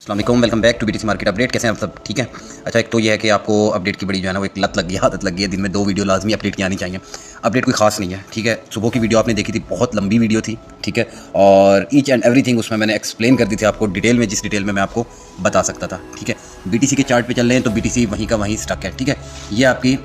अस्सलाम welcome back to BTC market update. कैसे हैं आप सब? ठीक है। अच्छा, एक तो ये है कि आपको अपडेट की बड़ी जो है ना वो एक लत लग गई है, आदत लग गई है। दिन में 2 वीडियो लाजमी अपडेट की आनी चाहिए। अपडेट कोई खास नहीं है, ठीक है। सुबह की वीडियो आपने देखी थी, बहुत लंबी वीडियो थी, ठीक है। और ईच एंड एवरीथिंग उसमें मैंने एक्सप्लेन कर दी थी आपको डिटेल में, जिस डिटेल में मैं आपको बता सकता था, ठीक है। बीटीसी के चार्ट पर चल रहे हैं तो बीटीसी वहीं का वहीं स्टक है, ठीक है। ये आपकी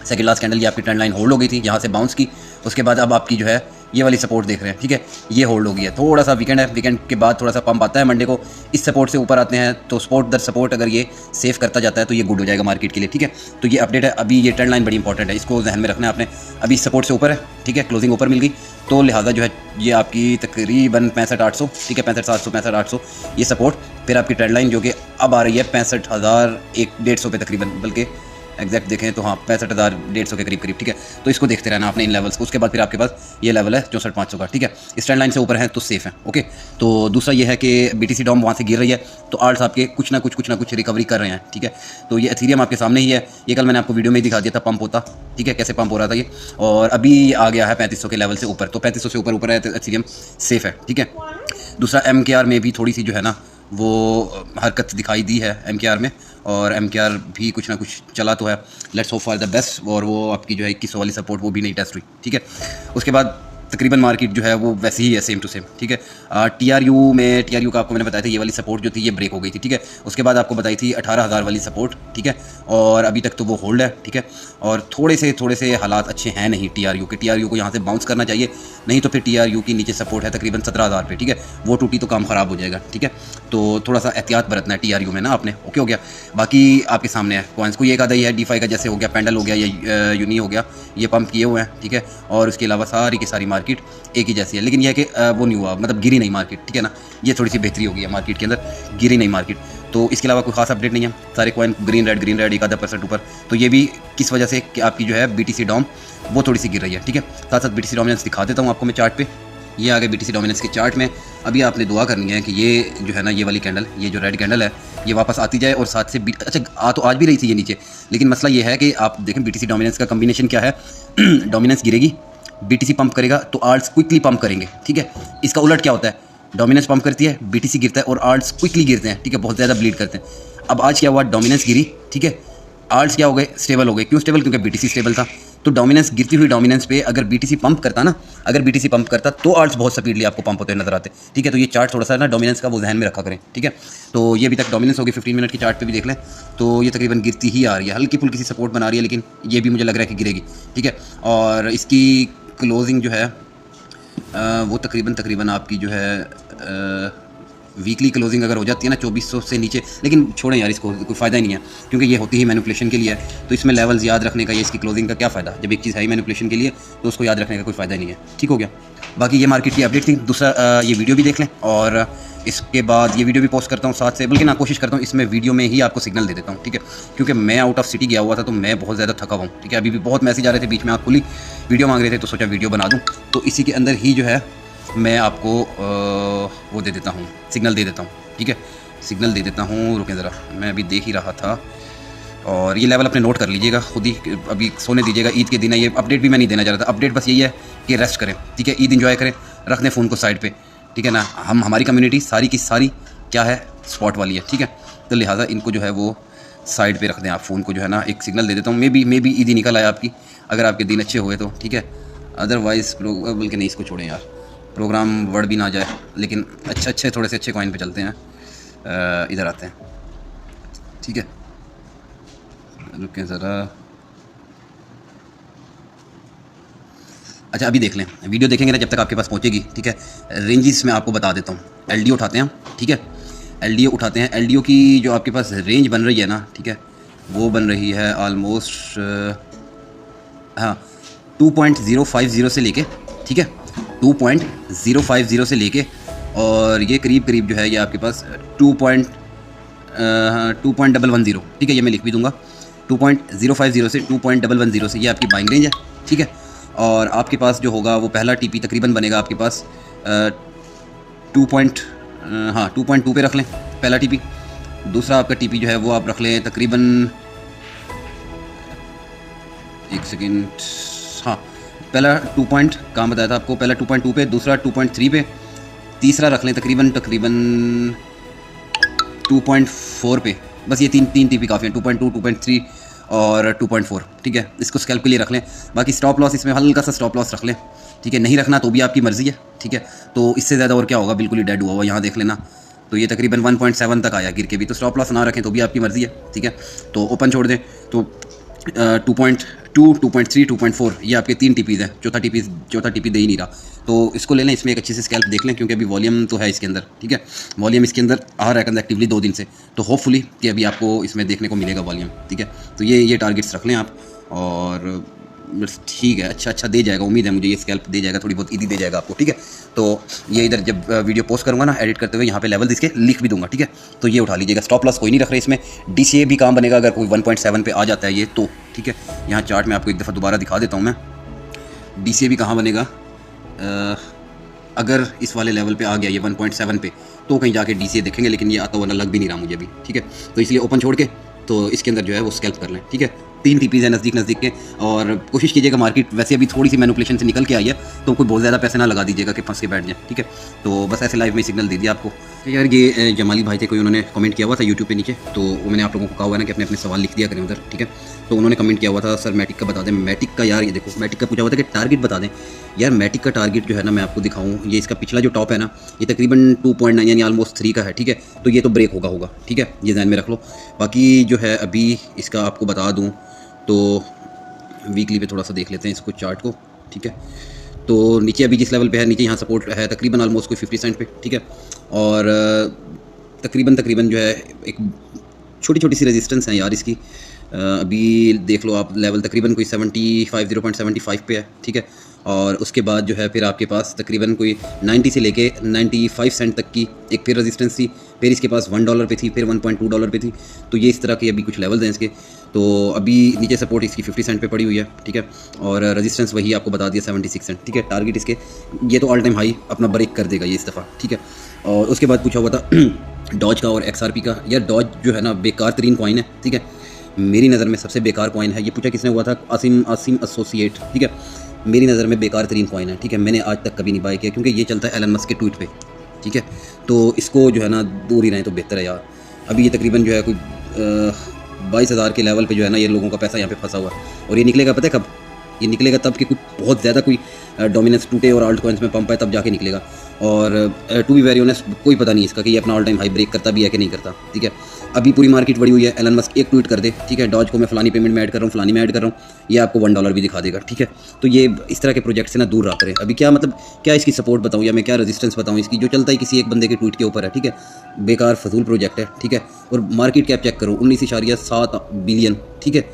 सेकंड लास्ट कैंडल, ये आपकी ट्रेंड लाइन होल्ड हो गई थी, यहाँ से बाउंस की। उसके बाद अब आपकी जो है ये वाली सपोर्ट देख रहे हैं, ठीक है। ये होल्ड हो गई है। थोड़ा सा वीकेंड है, वीकेंड के बाद थोड़ा सा पंप आता है मंडे को। इस सपोर्ट से ऊपर आते हैं तो सपोर्ट दर सपोर्ट अगर ये सेव करता जाता है तो ये गुड हो जाएगा मार्केट के लिए, ठीक है। तो ये अपडेट है। अभी ये ट्रेंड लाइन बड़ी इंपॉर्टेंट है, इसको जहन में रखना है आपने। अभी सपोर्ट से ऊपर है, ठीक है, क्लोजिंग ऊपर मिल गई, तो लिहाजा जो है ये आपकी तकरीबन 65,800, ठीक है, 65,700, 65,800 ये सपोर्ट। फिर आपकी ट्रेंड लाइन जो कि अब आ रही है 65,150 पे तकरीबन, बल्कि एग्जैक्ट देखें तो हाँ 65,150 के करीब, ठीक है। तो इसको देखते रहना आपने इन लेवल्स को। उसके बाद फिर आपके पास ये लेवल है 64,500 का, ठीक है। इस ट्रेंड लाइन से ऊपर है तो सेफ है, ओके। तो दूसरा ये है कि बीटीसी डॉम वहाँ से गिर रही है तो आल्ट्स आपके कुछ ना कुछ रिकवरी कर रहे हैं, ठीक है। तो ये एथेरियम आपके सामने ही है। ये कल मैंने आपको वीडियो में ही दिखा दिया था पंप होता, ठीक है, कैसे पंप हो रहा था ये। और अभी आ गया है 3500 के लेवल से ऊपर, तो 3500 से ऊपर है तो एथेरियम सेफ है, ठीक है। दूसरा MKR में भी थोड़ी सी जो है ना वो हरकत दिखाई दी है MKR में, और MKR भी कुछ ना कुछ चला तो है। Let's hope for the best. और वो आपकी जो है 2100 वाली सपोर्ट वो भी नहीं टेस्ट हुई, ठीक है। उसके बाद तकरीबन मार्केट जो है वो वैसे ही है, सेम टू सेम, ठीक है। TRU का आपको मैंने बताया था ये वाली सपोर्ट जो थी ये ब्रेक हो गई थी, ठीक है। उसके बाद आपको बताई थी 18,000 वाली सपोर्ट, ठीक है। और अभी तक तो वो होल्ड है, ठीक है। और थोड़े से हालात अच्छे हैं नहीं TRU के। TRU को यहाँ से बाउंस करना चाहिए, नहीं तो फिर TRU की नीचे सपोर्ट है तकरीबन 17,000 पे, ठीक है। वो टूटी तो काम ख़राब हो जाएगा, ठीक है। तो थोड़ा सा एहतियात बरतना है TRU में ना आपने, ओके हो गया। बाकी आपके सामने है कॉइन्स, कोई एक आधा ही है DeFi का, जैसे हो गया पेंडल हो गया या यूनी हो गया, ये पंप किए हुए हैं, ठीक है। और उसके अलावा सारी की सारी मार्केट एक ही जैसी है, लेकिन यह है कि वो नहीं हुआ, मतलब गिरी नहीं मार्केट, ठीक है ना। ये थोड़ी सी बेहतरी हो गई है मार्केट के अंदर, गिरी नहीं मार्केट। तो इसके अलावा कोई खास अपडेट नहीं है, सारे कॉइन ग्रीन रेड एक आधा % ऊपर। तो ये भी किस वजह से कि आपकी जो है BTC डॉम वो थोड़ी सी गिर रही है, ठीक है। साथ साथ BTC डोमिनेंस दिखा देता हूँ आपको मैं चार्ट पे। ये आगे BTC डोमिनेंस के चार्ट में अभी आपने दुआ करनी है कि ये जो है ना ये वाली कैंडल, ये जो रेड कैंडल है ये वापस आती जाए, और साथ से अच्छा आ तो आज भी रही थी ये नीचे, लेकिन मसला ये है कि आप देखें BTC डोमिनेंस का कम्बिनेशन क्या है। डोमिनेंस गिरेगी, BTC पंप करेगा तो आल्ट्स क्विकली पंप करेंगे, ठीक है। इसका उलट क्या होता है, डोमिनेंस पंप करती है, BTC गिरता है और आल्ट्स क्विकली गिरते हैं, ठीक है, बहुत ज़्यादा ब्लीड करते हैं। अब आज क्या हुआ, डोमिनेंस गिरी, ठीक है, आल्ट्स क्या हो गए, स्टेबल हो गए। क्यों स्टेबल? क्योंकि BTC स्टेबल था। तो डोमिनेंस, गिरती हुई डोमिनेंस पे अगर BTC पंप करता ना, अगर BTC पंप करता तो आल्ट्स बहुत स्पीडली आपको पंप होते नजर आते, ठीक है। तो ये चार्ट थोड़ा सा ना डोमिनेंस का वो जहन में रखा करें, ठीक है। तो ये अभी तक डोमिनेंस होगी 15 मिनट के चार्ट पे भी देख लें तो ये तकरीबन गिरती ही आ रही है, हल्की फुल्की सी सपोर्ट बना रही है, लेकिन ये भी मुझे लग रहा है कि गिरेगी, ठीक है। और इसकी क्लोजिंग जो है वो तकरीबन आपकी जो है वीकली क्लोजिंग अगर हो जाती है ना 2400 से नीचे, लेकिन छोड़ें यार, इसको कोई फ़ायदा ही नहीं है, क्योंकि ये होती ही मैनिपुलेशन के लिए है। तो इसमें लेवल्स याद रखने का, ये इसकी क्लोजिंग का क्या फ़ायदा, जब एक चीज़ है ही मैनिपुलेशन के लिए तो उसको याद रखने का कोई फ़ायदा नहीं है, ठीक हो गया। बाकी ये मार्केट की अपडेट थी। दूसरा ये वीडियो भी देख लें, और इसके बाद ये वीडियो भी पोस्ट करता हूँ साथ से, बल्कि ना कोशिश करता हूँ इसमें वीडियो में ही आपको सिग्नल दे देता हूँ, ठीक है। क्योंकि मैं आउट ऑफ सिटी गया हुआ था तो मैं बहुत ज़्यादा थका हुआ हूँ, ठीक है। अभी भी बहुत मैसेज आ रहे थे, बीच में आप खुली वीडियो मांग रहे थे तो सोचा वीडियो बना दूँ। तो इसी के अंदर ही जो है मैं आपको वो दे देता हूँ, सिग्नल दे देता हूँ, ठीक है। सिग्नल दे देता हूँ, रुकें ज़रा, मैं अभी देख ही रहा था। और ये लेवल अपने नोट कर लीजिएगा खुद ही, अभी सोने दीजिएगा, ईद के दिन है। ये अपडेट भी मैं नहीं देना चाह रहा था, अपडेट बस यही है कि रेस्ट करें, ठीक है, ईद इंजॉय करें, रख दें फ़ोन को साइड पे, ठीक है ना। हमारी कम्युनिटी सारी की सारी क्या है, स्पॉट वाली है, ठीक है। तो लिहाजा इनको जो है वो साइड पे रख दें आप, फ़ोन को जो है ना एक सिग्नल दे देता हूँ। मे बी ईद ही निकल आए आपकी, अगर आपके दिन अच्छे हुए तो, ठीक है। अदरवाइज़ बल्कि नहीं, इसको छोड़ें यार, प्रोग्राम वर्ड भी ना जाए, लेकिन अच्छे थोड़े से अच्छे कॉइन पे चलते हैं। इधर आते हैं, ठीक है, रुकें ज़रा। अच्छा अभी देख लें, वीडियो देखेंगे ना जब तक आपके पास पहुंचेगी, ठीक है। रेंजेस में आपको बता देता हूँ। LDO उठाते हैं, ठीक है, LDO उठाते हैं। LDO की जो आपके पास रेंज बन रही है ना, ठीक है, वो बन रही है ऑलमोस्ट हाँ 2.050 से लेके, ठीक है, 2.050 से लेके, और ये करीब जो है ये आपके पास 2.110, ठीक है। ये मैं लिख भी दूंगा, 2.050 से 2.110 से ये आपकी बाइंग रेंज है, ठीक है। और आपके पास जो होगा वो पहला TP तकरीबन बनेगा आपके पास 2.2 पे रख लें पहला TP। दूसरा आपका TP जो है वो आप रख लें तकरीबन, एक सेकेंड, हाँ पहला 2 पॉइंट कहाँ बताया था आपको, पहला 2.2 पे, दूसरा 2.3 पे, तीसरा रख लें तकरीबन 2.4 पे, बस ये तीन टीपी काफ़ी है, 2.2, 2.3 और 2.4, ठीक है। इसको स्कैल्प के लिए रख लें। बाकी स्टॉप लॉस इसमें हल्का सा स्टॉप लॉस रख लें, ठीक है। नहीं रखना तो भी आपकी मर्ज़ी है, ठीक है। तो इससे ज़्यादा और क्या होगा, बिल्कुल ही डेड हुआ यहाँ देख लेना। तो ये तकरीबन 1.7 तक आया गिर के भी, तो स्टॉप लॉस ना रखें तो भी आपकी मर्ज़ी है, ठीक है। तो ओपन छोड़ दें। तो 2.2, 2.3, 2.4 ये आपके 3 टीपीज़ हैं। चौथा टीपी दे ही नहीं रहा, तो इसको ले लें। इसमें एक अच्छी से स्कैल्प देख लें, क्योंकि अभी वॉल्यूम तो है इसके अंदर, ठीक है। वॉल्यूम इसके अंदर आ रहा है कंसेक्टिवली 2 दिन से, तो होपफुली कि अभी आपको इसमें देखने को मिलेगा वॉल्यूम, ठीक है। तो ये टारगेट्स रख लें आप, और बस ठीक है। अच्छा दे जाएगा, उम्मीद है मुझे ये स्कैल्प दे जाएगा, थोड़ी बहुत ईदी दे जाएगा आपको, ठीक है। तो ये इधर जब वीडियो पोस्ट करूँगा ना एडिट करते हुए, यहाँ पे लेवल्स इसके लिख भी दूंगा, ठीक है। तो ये उठा लीजिएगा। स्टॉप लॉस कोई नहीं रख रहे इसमें। DCA भी काम बनेगा अगर कोई 1.7 पे आ जाता है ये तो, ठीक है। यहाँ चार्ट में आपको एक दफ़ा दोबारा दिखा देता हूँ मैं। DCA भी कहाँ बनेगा, अगर इस वाले लेवल पे आ गया ये 1.7 पे, तो कहीं जाके DCA देखेंगे, लेकिन ये आता हुआ लग भी नहीं रहा मुझे अभी, ठीक है। तो इसलिए ओपन छोड़ के तो इसके अंदर जो है वो स्कैल्प कर लें, ठीक है। 3 टीपीज़ है नज़दीक के, और कोशिश कीजिएगा, मार्केट वैसे अभी थोड़ी सी मैनिपुलेशन से निकल के आई है, तो कोई बहुत ज़्यादा पैसे ना लगा दीजिएगा कि फंस के बैठ जाए, ठीक है। तो बस ऐसे लाइव में सिग्नल दे दिया आपको यार। ये जमाली भाई थे, कोई उन्होंने कमेंट किया हुआ था यूट्यूब पे नीचे, तो मैंने आप लोगों को कहा हुआ है ना कि अपने अपने सवाल लिख दिया करें उधर, ठीक है। तो उन्होंने कमेंट किया हुआ था, सर मैटिक का बता दें। मैटिक का यार ये देखो, मैटिक का पूछा हुआ था कि टारगेट बता दें। यार मैटिक का टारगेट जो है ना, मैं आपको दिखाऊँ, ये इसका पिछला जो टॉप है ना, ये तकरीबन 2.9 यानी ऑलमोस्ट 3 का है, ठीक है। तो ये तो ब्रेक होगा, ठीक है, ये ध्यान में रख लो। बाकी जो है अभी इसका आपको बता दूँ तो वीकली पे थोड़ा सा देख लेते हैं इसको, चार्ट को, ठीक है। तो नीचे अभी जिस लेवल पे है, नीचे यहाँ सपोर्ट है तकरीबन ऑलमोस्ट कोई 50 सेंट पे, ठीक है। और तकरीबन जो है एक छोटी सी रेजिस्टेंस है यार इसकी। अभी देख लो आप, लेवल तकरीबन कोई 0.75 पे है, ठीक है। और उसके बाद जो है फिर आपके पास तकरीबन कोई 90 से लेके 95 सेंट तक की एक फिर रेजिस्टेंस थी, फिर इसके पास $1 पे थी, फिर $1.2 पे थी। तो ये इस तरह के अभी कुछ लेवल्स हैं इसके। तो अभी नीचे सपोर्ट इसकी 50 सेंट पे पड़ी हुई है, ठीक है। और रेजिस्टेंस वही आपको बता दिया 76 सेंट, ठीक है। टारगेट इसके ये तो ऑल टाइम हाई अपना ब्रेक कर देगा ये इस दफ़ा, ठीक है। और उसके बाद पूछा हुआ था डॉज का और XRP का। यार डॉज जो है ना बेकार तरीन कॉइन है, ठीक है। मेरी नज़र में सबसे बेकार कॉइन है। ये पूछा किसने हुआ था, आसिम एसोसिएट, ठीक है। मेरी नज़र में बेकार तरीन कॉइन है, ठीक है। मैंने आज तक कभी नहीं बाय किया, क्योंकि ये चलता है एलन मस्क के ट्वीट पे, ठीक है। तो इसको जो है ना दूर ही रहें तो बेहतर है यार। अभी ये तकरीबन जो है कोई 22,000 के लेवल पे जो है ना ये लोगों का पैसा यहाँ पे फंसा हुआ है। और ये निकलेगा पता है कब, ये निकलेगा तब कि कुछ बहुत ज़्यादा कोई डोमिनेंस टूटे और आल्ट कॉइन्स में पंप है, तब जाके निकलेगा। और टू बी वेरी ऑनेस्ट कोई पता नहीं इसका कि ये अपना ऑल टाइम हाई ब्रेक करता भी है कि नहीं करता, ठीक है। अभी पूरी मार्केट बढ़ी हुई है, एलन मस्क एक ट्वीट कर दे, ठीक है, डॉज को मैं फलानी पेमेंट में ऐड कर रहा हूँ, फलानी में ऐड कर रहा हूँ, ये आपको $1 भी दिखा देगा, ठीक है। तो ये इस तरह के प्रोजेक्ट से ना दूर रहा करें। अभी क्या मतलब क्या इसकी सपोर्ट बताऊँ या मैं क्या रेजिस्टेंस बताऊँ इसकी, जो चलता है किसी एक बंदे के ट्वीट के ऊपर है, ठीक है। बेकार फजूल प्रोजेक्ट है, ठीक है। और मार्केट कैप चेक करो 19.7 बिलियन, ठीक है,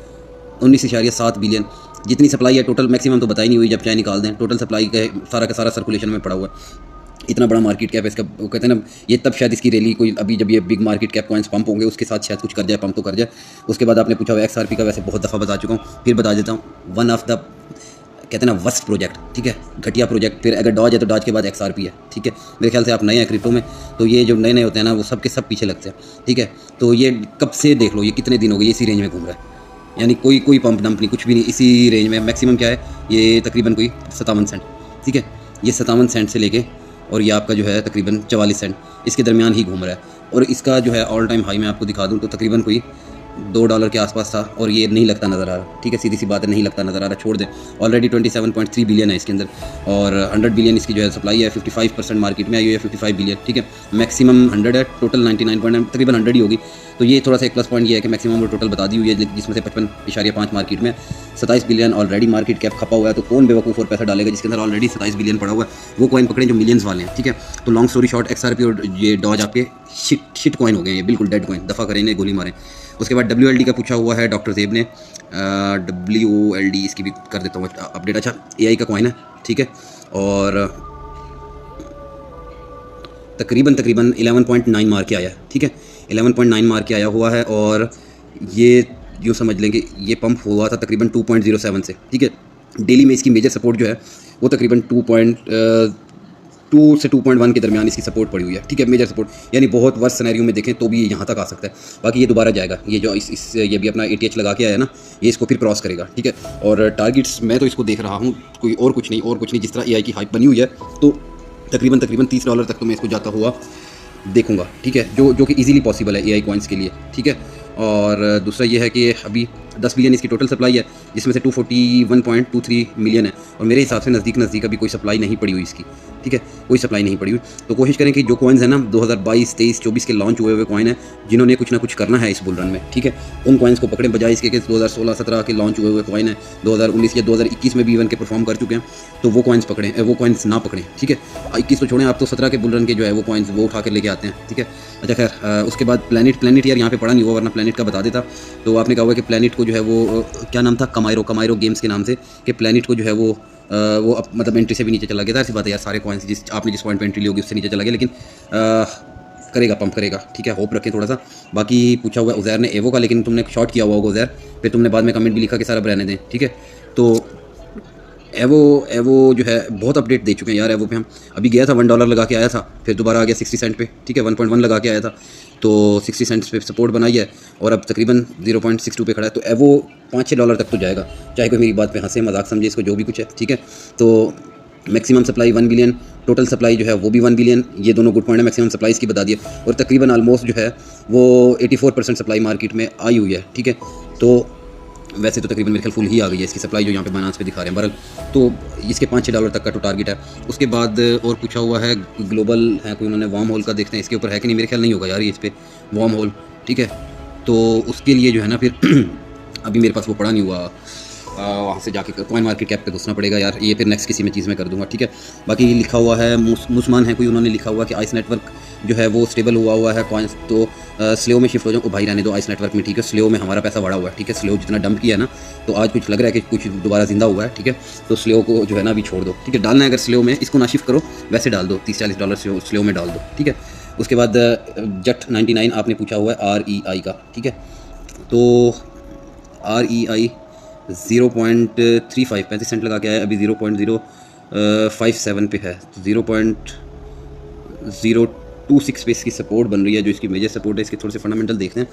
19.7 बिलियन। जितनी सप्लाई है टोटल, मैक्सिमम तो बताई नहीं हुई, जब चाहे निकाल दें। टोटल सप्लाई का सारा सर्कुलेशन में पड़ा हुआ है। इतना बड़ा मार्केट कैप है इसका, वो कहते हैं ना, ये तब शायद इसकी रैली कोई अभी जब ये big market cap coins pump होंगे उसके साथ शायद कुछ कर जाए, पंप तो कर जाए। उसके बाद आपने पूछा हुआ XRP का, वैसे बहुत दफ़ा बता चुका हूँ, फिर बता देता हूँ। वन ऑफ द कहते हैं ना वर्स्ट प्रोजेक्ट, ठीक है, घटिया प्रोजेक्ट। फिर अगर डॉज है तो डॉज के बाद XRP है, ठीक है। मेरे ख्याल से आप नए हैं क्रिप्टो में, तो ये जो नए होते हैं ना वो सब के सब पीछे लगते हैं, ठीक है। तो ये कब से देख लो, ये कितने दिन हो गए इसी रेंज में घूम रहा है, यानी कोई पंप डंप नहीं, कुछ भी नहीं, इसी रेंज में। मैक्सिमम क्या है, ये तकरीबन कोई 57 सेंट, ठीक है। ये 57 सेंट से लेके और ये आपका जो है तकरीबन 44 सेंट, इसके दरमियान ही घूम रहा है। और इसका जो है ऑल टाइम हाई मैं आपको दिखा दूँ तो तकरीबन कोई $2 के आसपास था, और ये नहीं लगता नज़र आ रहा, ठीक है। सीधी सी बात है, नहीं लगता नज़र आ रहा, छोड़ दें। ऑलरेडी 27.3 बिलियन है इसके अंदर, और 100 बिलियन इसकी जो है सप्लाई है। 55% मार्केट में आई हुई है, 55 बिलियन, ठीक है। मैक्सिमम 100 है, टोटल 99 तकरीबन 100 ही होगी। तो ये थोड़ा सा एक प्लस पॉइंट ये है कि मैक्सिमम वो टोटल बता दी हुई है, जिसमें से 55.5 मार्केट में, 27 बिलियन ऑलरेडी मार्केट कैप खपा हुआ है। तो कौन बेवकूफ़ और पैसा डालेगा जिसके अंदर ऑलरेडी 27 बिलियन पड़ा हुआ है। वो कॉइन पकड़ें जो मिलियंस वाले हैं, ठीक है। तो लॉन्ग स्टोरी शॉर्ट, XRP और ये डॉज आपके शिट कॉइन हो गए, ये बिल्कुल डेड कॉइन, दफ़ा करें गोली मारें। उसके बाद WLD का पूछा हुआ है डॉक्टर ज़ेब ने, WOLD इसकी भी कर देता हूँ अपडेट। अच्छा, AI का कॉइन है, ठीक है। और तकरीबन 11.9 मार के आया, ठीक है, 11.9 मार के आया हुआ है। और ये यूँ समझ लेंगे ये पंप हुआ था तकरीबन 2.07 से, ठीक है। डेली में इसकी मेजर सपोर्ट जो है वो तकरीबन 2 से 2.1 के दरमियान इसकी सपोर्ट पड़ी हुई है, ठीक है, मेजर सपोर्ट। यानी बहुत वर्स्ट सिनेरियो में देखें तो भी ये यहाँ तक आ सकता है। बाकी ये दोबारा जाएगा, ये जो ये भी अपना ATH लगा के आया ना, ये इसको फिर क्रॉस करेगा, ठीक है। और टारगेट्स मैं तो इसको देख रहा हूँ कोई और कुछ नहीं, जिस तरह AI की हाइप बनी हुई है, तो तकरीबन $30 तक तो मैं इसको जाता हुआ देखूंगा, ठीक है, जो कि इजीली पॉसिबल है एआई कॉइन्स के लिए, ठीक है। और दूसरा ये है कि अभी 10 बिलियन इसकी टोटल सप्लाई है, जिसमें से 241.23 मिलियन है, और मेरे हिसाब से नज़दीक अभी कोई सप्लाई नहीं पड़ी हुई इसकी, ठीक है, कोई सप्लाई नहीं पड़ी हुई। तो कोशिश करें कि जो कॉइन्स है ना 2022, 23, 24 के लॉन्च हुए कॉइन है, जिन्होंने कुछ ना कुछ करना है इस बुल रन में, ठीक है, उन कॉइन्स को पकड़ें, बजाय इसके कि 2016, 17 के लॉन्च हुए कॉइन है, 2019 या 2021 में भी इवन के परफॉर्म कर चुके हैं, तो वो कॉइन्स पकड़ें, वो कॉइन्स ना पकड़ें, ठीक है। 21 तो छोड़ें, आप तो 17 के बुल रन के जो है वो कॉइन्स वो उठा कर लेके आते हैं, ठीक है। अच्छा खैर, उसके बाद प्लैनेट यार यहाँ पे पड़ा नहीं हुआ, वरना प्लैनेट का बता देता। तो आपने कहा हुआ कि प्लैनेट को जो है वो क्या नाम था, कमायरो गेम्स के नाम से, कि प्लैनेट को जो है वो मतलब एंट्री से भी नीचे चला गया था। ऐसी बात है यार, सारे कॉइन्स जिस पॉइंट पे एंट्री ली होगी उससे नीचे चला गया, लेकिन करेगा, पंप करेगा, ठीक है, होप रखें थोड़ा सा। बाकी पूछा हुआ उज़ैर ने एवो का, लेकिन तुमने शॉर्ट किया हुआ होगा उज़ैर, फिर तुमने बाद में कमेंट भी लिखा कि सारा रहने दें, ठीक है। तो एवो जो है बहुत अपडेट दे चुके हैं यार। एवो पे हम अभी गया था $1 लगा के आया था, फिर दोबारा आ गया 60 सेंट पे, ठीक है, 1.1 लगा के आया था, तो 60 सेंट्स पे सपोर्ट बनाई है, और अब तकरीबन 0.62 पे खड़ा है। तो एवो $5-6 तक तो जाएगा, चाहे कोई मेरी बात पे हंसे मजाक समझे, इसको जो भी कुछ है, ठीक है। तो maximum supply 1 billion, total supply जो है वो भी 1 बिलियन, ये दोनों गुड पॉइंट है। मैक्सिमम सप्लाई इसकी बता दिए, और तकरीबन ऑलमोस्ट जो है वो 84% सप्लाई मार्केट में आई हुई है, ठीक है। तो वैसे तो तकरीबन मेरे ख्याल फुल ही आ गई है इसकी सप्लाई, जो यहाँ पे बाइनेंस पे दिखा रहे हैं। बहरहाल तो इसके $5-6 तक का तो टारगेट है। उसके बाद और पूछा हुआ है ग्लोबल है कोई, उन्होंने वार्म होल का, देखते हैं इसके ऊपर है कि नहीं, मेरे ख्याल नहीं होगा यार ये इस पर वार्म होल, ठीक है। तो उसके लिए जो है ना फिर अभी मेरे पास वो पड़ा नहीं हुआ, वहाँ से जाके कॉइन मार्केट कैप पे घुसना पड़ेगा यार, ये फिर नेक्स्ट किसी में चीज़ में कर दूंगा, ठीक है। बाकी लिखा हुआ है मुसमान है कोई, उन्होंने लिखा हुआ कि आइस नेटवर्क जो है वो स्टेबल हुआ है कॉइन्स, तो स्लेव में शिफ्ट हो जाऊँ। भाई रहने दो आइस नेटवर्क में, ठीक है, स्लेव में हमारा पैसा बढ़ा हुआ है, ठीक है। स्लेव जितना डंप किया ना, तो आज कुछ लग रहा है कि कुछ दोबारा जिंदा हुआ है, ठीक है। तो स्लेव को जो है ना अभी छोड़ दो, ठीक है। डालना है अगर स्लेव में, इसको ना शिफ्ट करो, वैसे डाल दो, $30-40 स्लेव में डाल दो, ठीक है। उसके बाद जट 99 आपने पूछा हुआ है REI का, ठीक है। तो REI 0.35 35 सेंट लगा के आया, अभी 0.057 पे है, तो 0.026 पे इसकी सपोर्ट बन रही है, जो इसकी मेजर सपोर्ट है। इसके थोड़े से फंडामेंटल देखते हैं।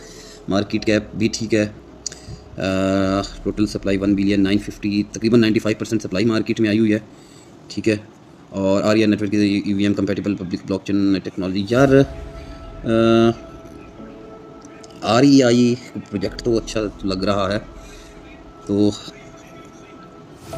मार्केट कैप भी ठीक है, टोटल सप्लाई 1 बिलियन 950, तकरीबन 95% सप्लाई मार्केट में आई हुई है, ठीक है। और REI नेटवर्क की EVM compatible public blockchain technology, यार REI प्रोजेक्ट तो अच्छा लग रहा है, तो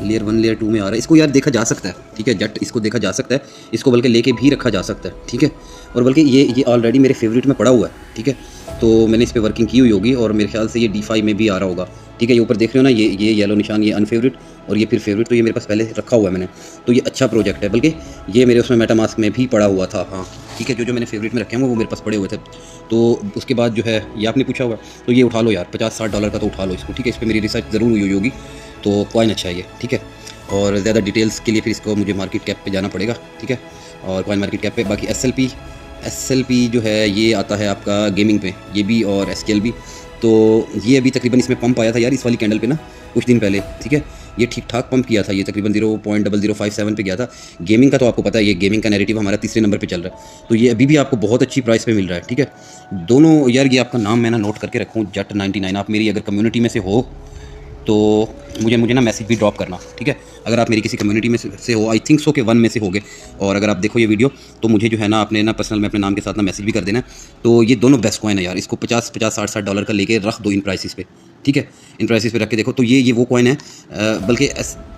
लेयर 1 लेयर 2 में आ रहा है, इसको यार देखा जा सकता है, ठीक है। जट इसको देखा जा सकता है, इसको बल्कि लेके भी रखा जा सकता है, ठीक है। और बल्कि ये ऑलरेडी मेरे फेवरेट में पड़ा हुआ है, ठीक है। तो मैंने इस पर वर्किंग की हुई होगी, और मेरे ख्याल से ये D5 में भी आ रहा होगा, ठीक है। ये ऊपर देख रहे हो ना, ये येलो निशान, ये अनफेवरेट और ये फिर फेवरेट, तो ये मेरे पास पहले रखा हुआ है मैंने, तो ये अच्छा प्रोजेक्ट है। बल्कि ये मेरे उसमें मेटामास्क में भी पड़ा हुआ था, हाँ, ठीक है। जो मैंने फेवरेट में रखे हैं वो मेरे पास पड़े हुए थे। तो उसके बाद जो है ये आपने पूछा हुआ, तो ये उठा लो यार, $50-60 का तो उठा लो इसको, ठीक है। इस पर मेरी रिसर्च ज़रूर हुई होगी, तो कॉइन अच्छा है ये, ठीक है। और ज़्यादा डिटेल्स के लिए फिर इसको मुझे मार्केट कैप पे जाना पड़ेगा, ठीक है, और कॉइन मार्केट कैप पे। बाकी SLP जो है ये आता है आपका गेमिंग पे, ये भी, और SQL भी। तो ये अभी तकरीबन इसमें पंप आया था यार इस वाली कैंडल पे ना कुछ दिन पहले, ठीक है। ये ठीक ठाक पंप किया था, ये तकरीबन 0.0057 पे गया था। गेमिंग का तो आपको पता है, ये गेमिंग का नैरेटिव हमारा तीसरे नंबर पे चल रहा है, तो ये अभी भी आपको बहुत अच्छी प्राइस पे मिल रहा है, ठीक है। दोनों यार, ये आपका नाम मैं ना नोट करके रखूँ, जट 99, आप मेरी अगर कम्युनिटी में से हो तो मुझे ना मैसेज भी ड्रॉप करना, ठीक है। अगर आप मेरी किसी कम्युनिटी में से हो, आई थिंक सो के 1 में से होगे, और अगर आप देखो ये वीडियो, तो मुझे जो है ना अपने ना पर्सनल में अपने नाम के साथ ना मैसेज भी कर देना। तो ये दोनों बेस्ट कॉइन है यार, इसको 50-50 $60 का लेके रख दो इन प्राइसेस पे, ठीक है। इन प्राइसेस पे रख के देखो, तो ये वो कॉइन है, बल्कि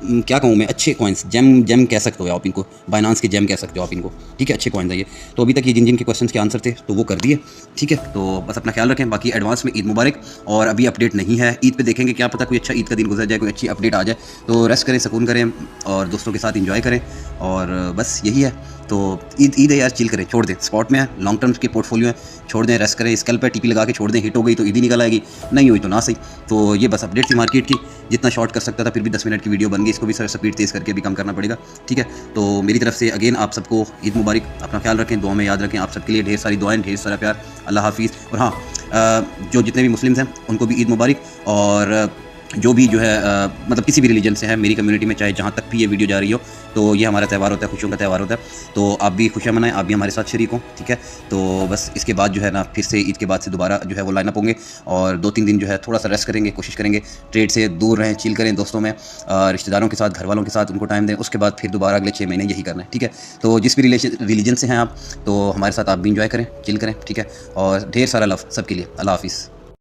क्या कहूँ मैं, अच्छे कॉइन्स, जेम कह सकते हो आप इनको, बाइनेंस के जेम कह सकते हो आप इनको, ठीक है। अच्छे कॉइन्स है ये। तो अभी तक ये जिन के क्वेश्चन के आंसर थे तो वो कर दिए, ठीक है। तो बस अपना ख्याल रखें। बाकी एडवांस में ईद मुबारक, और अभी अपडेट नहीं है, ईद पे देखेंगे, क्या पता कोई अच्छा ईद का दिन गुजर जाए, कोई अच्छी अपडेट आ जाए, तो रेस्ट करें, सुकून करें, और दोस्तों के साथ इंजॉय करें, और बस यही है। तो ईद है यार, चिल करें, छोड़ दें, स्पॉट में है, लॉन्ग टर्म के पोर्टफोलियो है, छोड़ दें, रेस्ट करें, स्कैल्प पे टीपी लगा के छोड़ दें, हिट हो गई तो ईद ही निकल आएगी, नहीं हुई तो ना सही। तो ये बस अपडेट थी मार्केट की, जितना शॉर्ट कर सकता था, फिर भी 10 मिनट की वीडियो बन गई, इसको भी सर स्पीड तेज़ करके भी कम करना पड़ेगा, ठीक है। तो मेरी तरफ से अगेन आप सबको ईद मुबारक, अपना ख्याल रखें, दुआ में याद रखें, आप सबके लिए ढेर सारी दुआएं, ढेर सारा प्यार, अल्लाह हाफिज़। और हाँ, जो जितने भी मुस्लिम्स हैं उनको भी ईद मुबारक, और जो भी जो है मतलब किसी भी रिलीजन से है मेरी कम्युनिटी में, चाहे जहाँ तक भी ये वीडियो जा रही हो, तो ये हमारा त्यौहार होता है, खुशियों का त्यौहार होता है। तो आप भी खुशियाँ मनाएं, आप भी हमारे साथ शरीक हो, ठीक है। तो बस इसके बाद जो है ना, फिर से ईद के बाद से दोबारा जो है वो लाइन अप होंगे, और 2-3 दिन जो है थोड़ा सा रेस्ट करेंगे, कोशिश करेंगे ट्रेड से दूर रहें, चिल करें दोस्तों में, रिश्तेदारों के साथ, घर वालों के साथ उनको टाइम दें। उसके बाद फिर दोबारा अगले 6 महीने यही करना है, ठीक है। तो जिस भी रिलीजन से हैं आप, तो हमारे साथ आप भी इंजॉय करें, चिल करें, ठीक है। और ढेर सारा लव सबके लिए। अल्लाह हाफिज़।